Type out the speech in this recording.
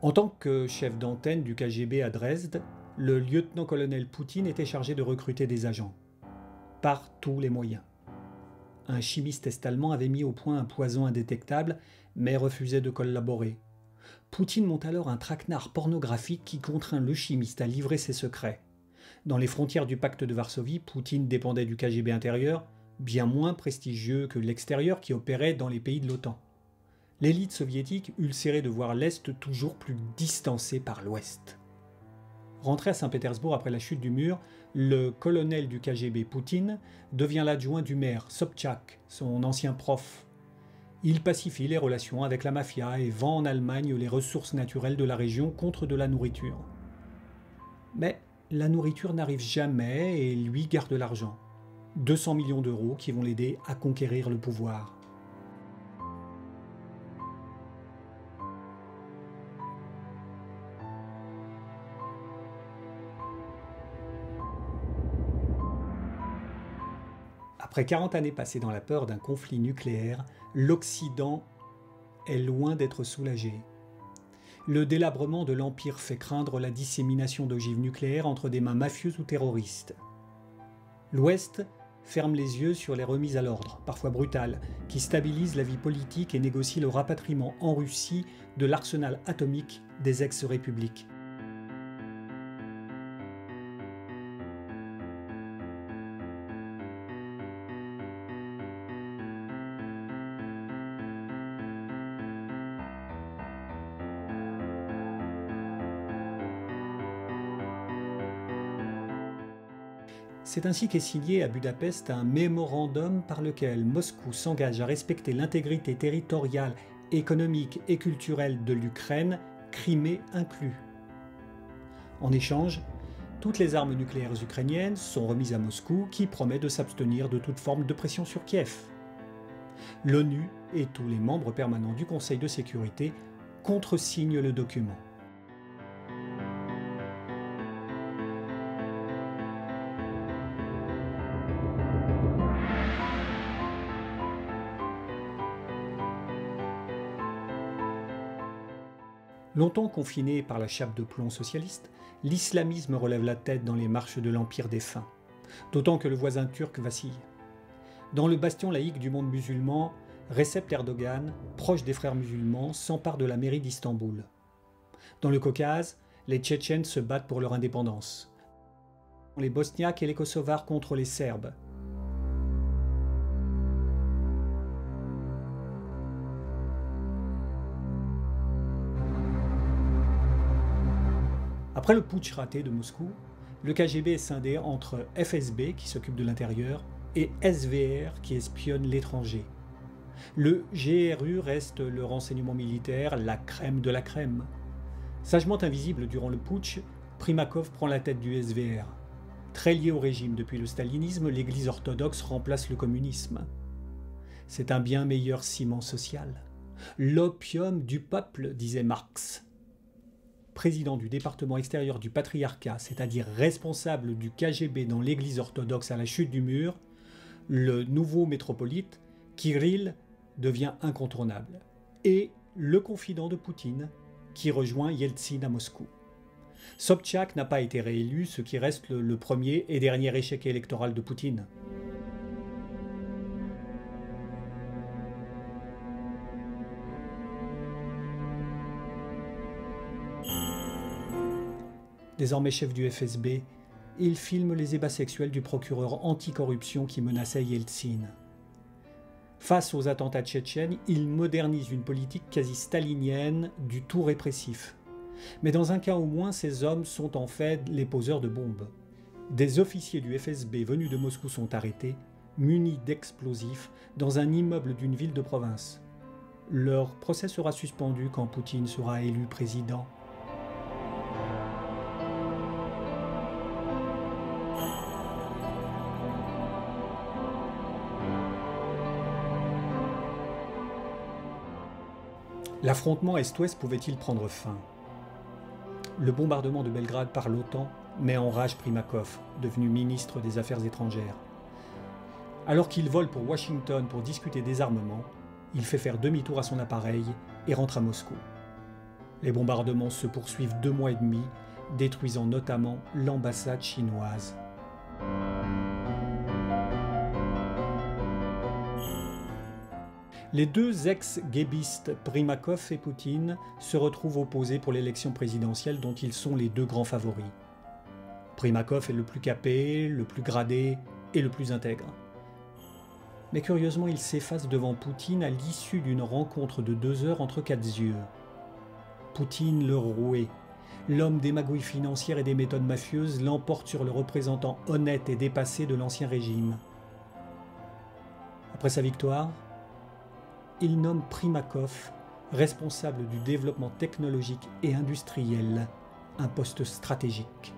En tant que chef d'antenne du KGB à Dresde, le lieutenant-colonel Poutine était chargé de recruter des agents, par tous les moyens. Un chimiste est-allemand avait mis au point un poison indétectable, mais refusait de collaborer. Poutine monte alors un traquenard pornographique qui contraint le chimiste à livrer ses secrets. Dans les frontières du pacte de Varsovie, Poutine dépendait du KGB intérieur, bien moins prestigieux que l'extérieur qui opérait dans les pays de l'OTAN. L'élite soviétique ulcérée de voir l'Est toujours plus distancé par l'Ouest. Rentré à Saint-Pétersbourg après la chute du mur, le colonel du KGB Poutine devient l'adjoint du maire Sobchak, son ancien prof. Il pacifie les relations avec la mafia et vend en Allemagne les ressources naturelles de la région contre de la nourriture. Mais la nourriture n'arrive jamais et lui garde l'argent. 200 millions d'euros qui vont l'aider à conquérir le pouvoir. Après 40 années passées dans la peur d'un conflit nucléaire, l'Occident est loin d'être soulagé. Le délabrement de l'Empire fait craindre la dissémination d'ogives nucléaires entre des mains mafieuses ou terroristes. L'Ouest ferme les yeux sur les remises à l'ordre, parfois brutales, qui stabilisent la vie politique et négocient le rapatriement en Russie de l'arsenal atomique des ex-républiques. C'est ainsi qu'est signé à Budapest un mémorandum par lequel Moscou s'engage à respecter l'intégrité territoriale, économique et culturelle de l'Ukraine, Crimée inclus. En échange, toutes les armes nucléaires ukrainiennes sont remises à Moscou qui promet de s'abstenir de toute forme de pression sur Kiev. L'ONU et tous les membres permanents du Conseil de sécurité contresignent le document. Longtemps confiné par la chape de plomb socialiste, l'islamisme relève la tête dans les marches de l'Empire défunt, d'autant que le voisin turc vacille. Dans le bastion laïque du monde musulman, Recep Erdogan, proche des frères musulmans, s'empare de la mairie d'Istanbul. Dans le Caucase, les Tchétchènes se battent pour leur indépendance. Les Bosniaques et les Kosovars contre les Serbes. Après le putsch raté de Moscou, le KGB est scindé entre FSB, qui s'occupe de l'intérieur, et SVR, qui espionne l'étranger. Le GRU reste le renseignement militaire, la crème de la crème. Sagement invisible durant le putsch, Primakov prend la tête du SVR. Très lié au régime depuis le stalinisme, l'Église orthodoxe remplace le communisme. C'est un bien meilleur ciment social. L'opium du peuple, disait Marx. Président du département extérieur du patriarcat, c'est-à-dire responsable du KGB dans l'Église orthodoxe à la chute du mur, le nouveau métropolite, Kirill, devient incontournable. Et le confident de Poutine, qui rejoint Yeltsin à Moscou. Sobchak n'a pas été réélu, ce qui reste le premier et dernier échec électoral de Poutine. Désormais chef du FSB, il filme les ébats sexuels du procureur anticorruption qui menaçait Yeltsin. Face aux attentats tchétchènes, il modernise une politique quasi stalinienne du tout répressif. Mais dans un cas au moins, ces hommes sont en fait les poseurs de bombes. Des officiers du FSB venus de Moscou sont arrêtés, munis d'explosifs, dans un immeuble d'une ville de province. Leur procès sera suspendu quand Poutine sera élu président. L'affrontement Est-Ouest pouvait-il prendre fin? Le bombardement de Belgrade par l'OTAN met en rage Primakov, devenu ministre des Affaires étrangères. Alors qu'il vole pour Washington pour discuter des armements, il fait faire demi-tour à son appareil et rentre à Moscou. Les bombardements se poursuivent 2 mois et demi, détruisant notamment l'ambassade chinoise. Les deux ex-guébistes, Primakov et Poutine, se retrouvent opposés pour l'élection présidentielle dont ils sont les deux grands favoris. Primakov est le plus capé, le plus gradé et le plus intègre. Mais curieusement, il s'efface devant Poutine à l'issue d'une rencontre de 2 heures entre 4 yeux. Poutine, le roué, l'homme des magouilles financières et des méthodes mafieuses, l'emporte sur le représentant honnête et dépassé de l'ancien régime. Après sa victoire, il nomme Primakov responsable du développement technologique et industriel, un poste stratégique.